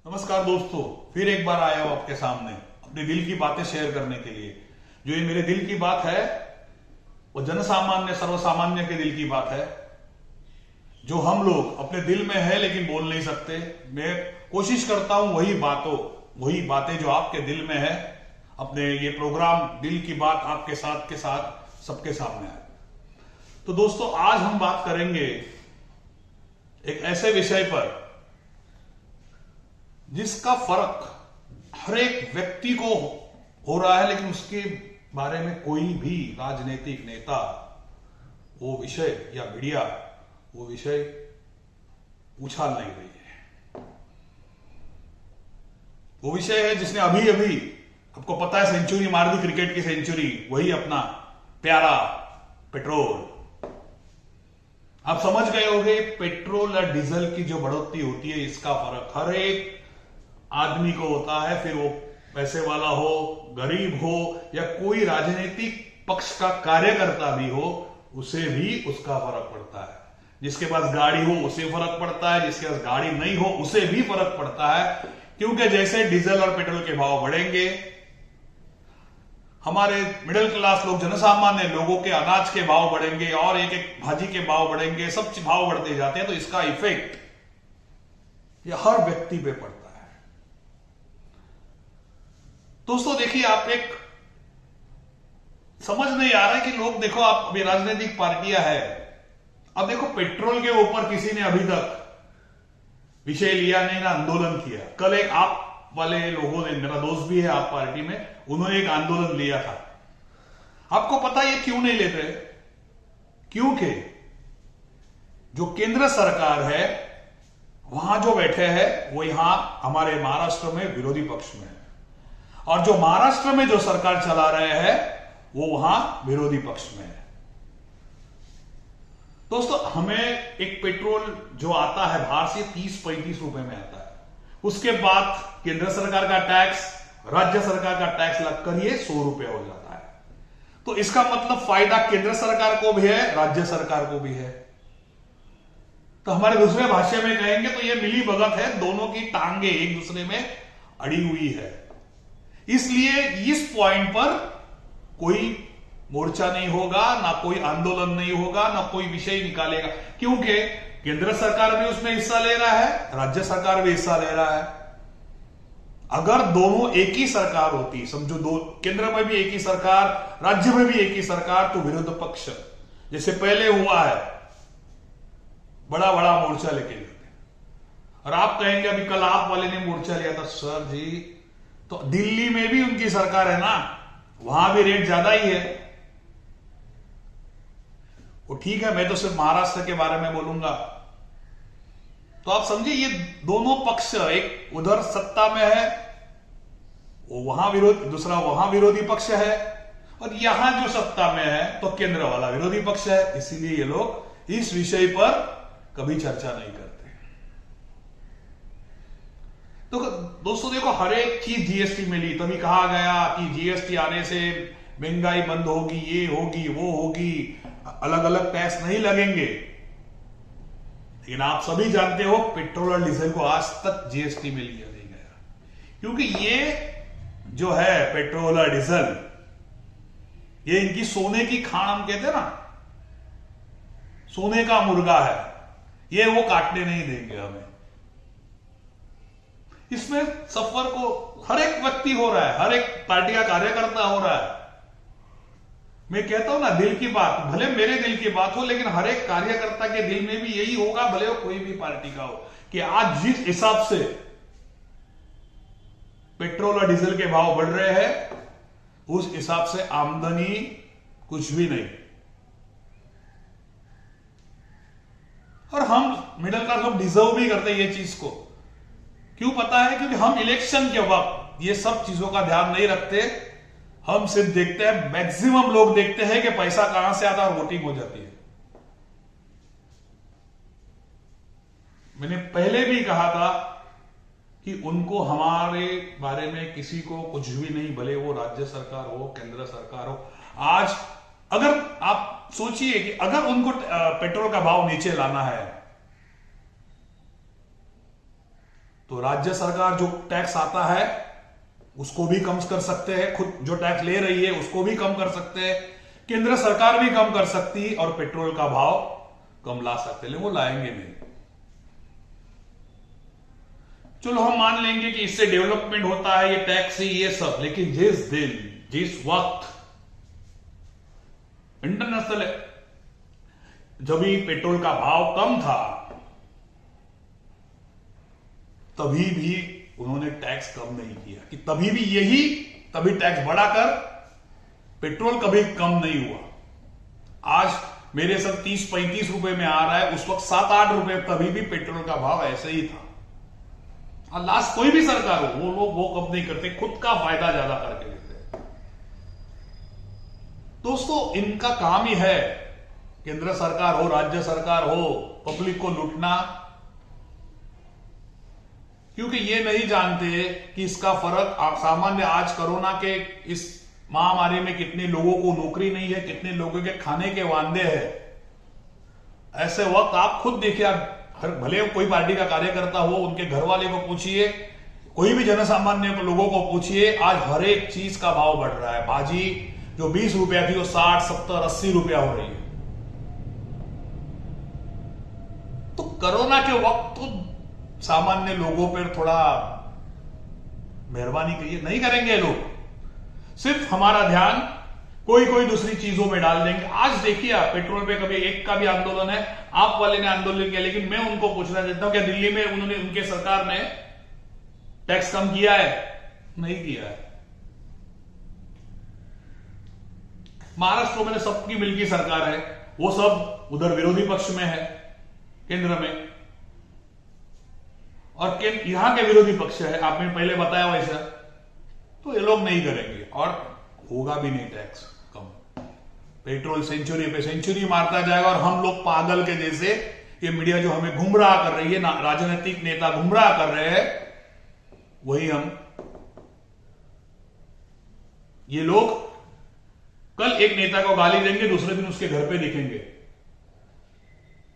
नमस्कार दोस्तों, फिर एक बार आया हूं आपके सामने अपने दिल की बातें शेयर करने के लिए। जो ये मेरे दिल की बात है वो जनसामान्य सर्वसामान्य के दिल की बात है, जो हम लोग अपने दिल में है लेकिन बोल नहीं सकते। मैं कोशिश करता हूं वही बातें जो आपके दिल में है, अपने ये प्रोग्राम दिल की बात आपके साथ के साथ सबके सामने आए। तो दोस्तों, आज हम बात करेंगे एक ऐसे विषय पर जिसका फर्क हर एक व्यक्ति को हो रहा है, लेकिन उसके बारे में कोई भी राजनीतिक नेता वो विषय या मीडिया वो विषय उछाल नहीं रही है। वो विषय है जिसने अभी अभी, आपको पता है, सेंचुरी मार दी, क्रिकेट की सेंचुरी, वही अपना प्यारा पेट्रोल। आप समझ गए होंगे, पेट्रोल या डीजल की जो बढ़ोतरी होती है, इसका फर्क हर एक आदमी को होता है। फिर वो पैसे वाला हो, गरीब हो, या कोई राजनीतिक पक्ष का कार्यकर्ता भी हो, उसे भी उसका फर्क पड़ता है। जिसके पास गाड़ी हो उसे फर्क पड़ता है, जिसके पास गाड़ी नहीं हो उसे भी फर्क पड़ता है। क्योंकि जैसे डीजल और पेट्रोल के भाव बढ़ेंगे, हमारे मिडिल क्लास लोग, जनसामान्य लोगों के अनाज के भाव बढ़ेंगे और एक एक भाजी के भाव बढ़ेंगे, सब भाव बढ़ते जाते हैं। तो इसका इफेक्ट ये हर व्यक्ति पे पड़ता है। दोस्तों देखिए, आप एक समझ नहीं आ रहा है कि लोग, देखो आप, अभी राजनीतिक पार्टियां है, अब देखो पेट्रोल के ऊपर किसी ने अभी तक विषय लिया नहीं ना आंदोलन किया। कल एक आप वाले लोगों ने, मेरा दोस्त भी है आप पार्टी में, उन्होंने एक आंदोलन लिया था। आपको पता है ये क्यों नहीं लेते? क्योंकि जो केंद्र सरकार है वहां जो बैठे हैं वो यहां हमारे महाराष्ट्र में विरोधी पक्ष में है, और जो महाराष्ट्र में जो सरकार चला रहे हैं वो वहां विरोधी पक्ष में है। दोस्तों, हमें एक पेट्रोल जो आता है बाहर से 30-35 रुपए में आता है, उसके बाद केंद्र सरकार का टैक्स, राज्य सरकार का टैक्स लगकर ये 100 रुपए हो जाता है। तो इसका मतलब फायदा केंद्र सरकार को भी है, राज्य सरकार को भी है। तो हमारे दूसरे भाषा में कहेंगे तो ये मिली भगत है, दोनों की टांगे एक दूसरे में अड़ी हुई है। इसलिए इस पॉइंट पर कोई मोर्चा नहीं होगा, ना कोई आंदोलन नहीं होगा, ना कोई विषय निकालेगा, क्योंकि केंद्र सरकार भी उसमें हिस्सा ले रहा है, राज्य सरकार भी हिस्सा ले रहा है। अगर दोनों एक ही सरकार होती, समझो दो, केंद्र में भी एक ही सरकार, राज्य में भी एक ही सरकार, तो विरोध पक्ष जैसे पहले हुआ है बड़ा बड़ा मोर्चा लेके जाते। और आप कहेंगे अभी कल आप वाले ने मोर्चा लिया था। सर जी, तो दिल्ली में भी उनकी सरकार है ना, वहां भी रेट ज्यादा ही है। वो ठीक है, मैं तो सिर्फ महाराष्ट्र के बारे में बोलूंगा। तो आप समझिए, ये दोनों पक्ष, एक उधर सत्ता में है वो वहां विरोध, दूसरा वहां विरोधी पक्ष है, और यहां जो सत्ता में है तो केंद्र वाला विरोधी पक्ष है। इसीलिए ये लोग इस विषय पर कभी चर्चा नहीं करते। तो दोस्तों देखो, हर एक चीज जीएसटी मिली, तभी कहा गया कि जीएसटी आने से महंगाई बंद होगी, ये होगी, वो होगी, अलग अलग टैक्स नहीं लगेंगे। लेकिन आप सभी जानते हो पेट्रोल और डीजल को आज तक जीएसटी में लिया नहीं गया, क्योंकि ये जो है पेट्रोल और डीजल, ये इनकी सोने की खान, हम कहते हैं ना, सोने का मुर्गा है, ये वो काटने नहीं देंगे हमें। इसमें सफर को हर एक व्यक्ति हो रहा है, हर एक पार्टी का कार्यकर्ता हो रहा है। मैं कहता हूं ना, दिल की बात, भले मेरे दिल की बात हो, लेकिन हर एक कार्यकर्ता के दिल में भी यही होगा, भले वो कोई भी पार्टी का हो, कि आज जिस हिसाब से पेट्रोल और डीजल के भाव बढ़ रहे हैं, उस हिसाब से आमदनी कुछ भी नहीं। और हम मिडिल क्लास लोग डिजर्व भी करते हैं ये चीज को। क्यों पता है? क्योंकि हम इलेक्शन के वक्त ये सब चीजों का ध्यान नहीं रखते। हम सिर्फ देखते हैं, मैक्सिमम लोग देखते हैं कि पैसा कहां से आता है और वोटिंग हो जाती है। मैंने पहले भी कहा था कि उनको हमारे बारे में किसी को कुछ भी नहीं, भले वो राज्य सरकार हो, केंद्र सरकार हो। आज अगर आप सोचिए कि अगर उनको पेट्रोल का भाव नीचे लाना है, तो तो राज्य सरकार जो टैक्स आता है उसको भी कम कर सकते हैं, खुद जो टैक्स ले रही है उसको भी कम कर सकते हैं, केंद्र सरकार भी कम कर सकती और पेट्रोल का भाव कम ला सकते, लेकिन वो लाएंगे नहीं। चलो हम मान लेंगे कि इससे डेवलपमेंट होता है, ये टैक्स ही ये सब, लेकिन जिस दिन जिस वक्त इंटरनेशनल जब भी पेट्रोल का भाव कम था तभी भी उन्होंने टैक्स कम नहीं किया, कि तभी टैक्स बढ़ाकर पेट्रोल कभी कम नहीं हुआ। आज मेरे सब 30-35 रुपए में आ रहा है, उस वक्त 7-8 रुपए तभी भी पेट्रोल का भाव ऐसे ही था। और लास्ट कोई भी सरकार हो वो लोग वो कम नहीं करते, खुद का फायदा ज्यादा करके लेते। दोस्तों इनका काम ही है, केंद्र सरकार हो राज्य सरकार हो, पब्लिक को लूटना, क्योंकि ये नहीं जानते कि इसका फर्क सामान्य आज कोरोना के इस महामारी में कितने लोगों को नौकरी नहीं है, कितने लोगों के खाने के वांदे हैं। ऐसे वक्त आप खुद देखिए, भले कोई पार्टी का कार्यकर्ता हो, उनके घर वाले को पूछिए, कोई भी जनसामान्य लोगों को पूछिए, आज हर एक चीज का भाव बढ़ रहा है। भाजी जो 20 रुपया थी वो 60, 70, 80 रुपया हो रही है। तो कोरोना के वक्त तो सामान्य लोगों पर थोड़ा मेहरबानी करिए, नहीं करेंगे लोग, सिर्फ हमारा ध्यान कोई दूसरी चीजों में डाल देंगे। आज देखिए आप पेट्रोल पे कभी एक का भी आंदोलन है, आप वाले ने आंदोलन किया, लेकिन मैं उनको पूछना चाहता हूं क्या दिल्ली में उनके सरकार ने टैक्स कम किया है? नहीं किया है। महाराष्ट्र में सबकी मिलकर सरकार है, वो सब उधर विरोधी पक्ष में है केंद्र में, और यहां के विरोधी पक्ष है, आपने पहले बताया वैसा, तो ये लोग नहीं करेंगे और होगा भी नहीं टैक्स कम। पेट्रोल सेंचुरी पे सेंचुरी मारता जाएगा और हम लोग पागल के जैसे, ये मीडिया जो हमें गुमराह कर रही है, राजनीतिक नेता गुमराह कर रहे हैं, वही हम, ये लोग कल एक नेता को गाली देंगे, दूसरे दिन उसके घर पे दिखेंगे।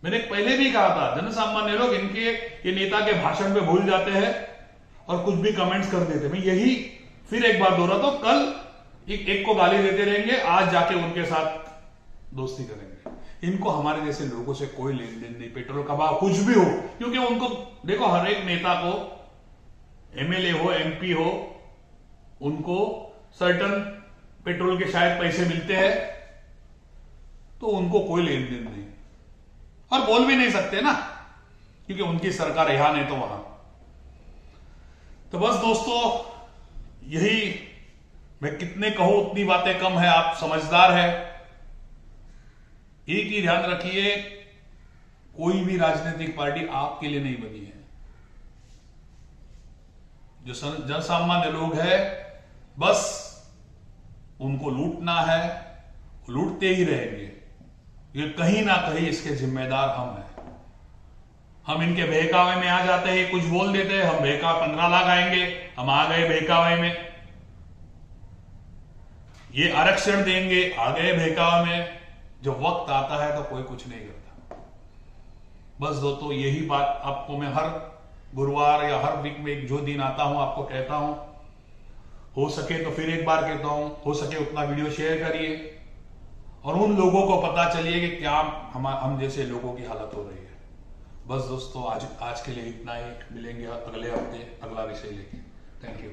मैंने पहले भी कहा था, जनसामान्य लोग इनके ये नेता के भाषण पे भूल जाते हैं और कुछ भी कमेंट्स कर देते। मैं यही फिर एक बार दोहराता हूं, कल एक को गाली देते रहेंगे, आज जाके उनके साथ दोस्ती करेंगे। इनको हमारे जैसे लोगों से कोई लेन देन नहीं, पेट्रोल का भाव कुछ भी हो, क्योंकि उनको देखो, हर एक नेता को, एमएलए हो, एमपी हो, उनको सर्टन पेट्रोल के शायद पैसे मिलते हैं, तो उनको कोई लेन देन नहीं, और बोल भी नहीं सकते ना, क्योंकि उनकी सरकार यहां नहीं तो वहां। तो बस दोस्तों, यही मैं कितने कहूं उतनी बातें कम है, आप समझदार है। एक ही ध्यान रखिए, कोई भी राजनीतिक पार्टी आपके लिए नहीं बनी है। जो जनसामान्य लोग हैं, बस उनको लूटना है, लूटते ही रहेंगे। ये कहीं ना कहीं इसके जिम्मेदार हम हैं। हम इनके बहकावे में आ जाते हैं, कुछ बोल देते हैं, हम बहकावे 15 लाख आएंगे, हम आ गए बहकावे में, ये आरक्षण देंगे, आ गए बहकावे में। जब वक्त आता है तो कोई कुछ नहीं करता। बस दोस्तों, यही बात आपको मैं हर गुरुवार या हर वीक में जो दिन आता हूं आपको कहता हूं। हो सके तो फिर एक बार कहता हूं, हो सके उतना वीडियो शेयर करिए और उन लोगों को पता चलिए कि क्या हम जैसे लोगों की हालत हो रही है। बस दोस्तों, आज के लिए इतना ही। मिलेंगे अगले हफ्ते अगला विषय लेके। Thank you.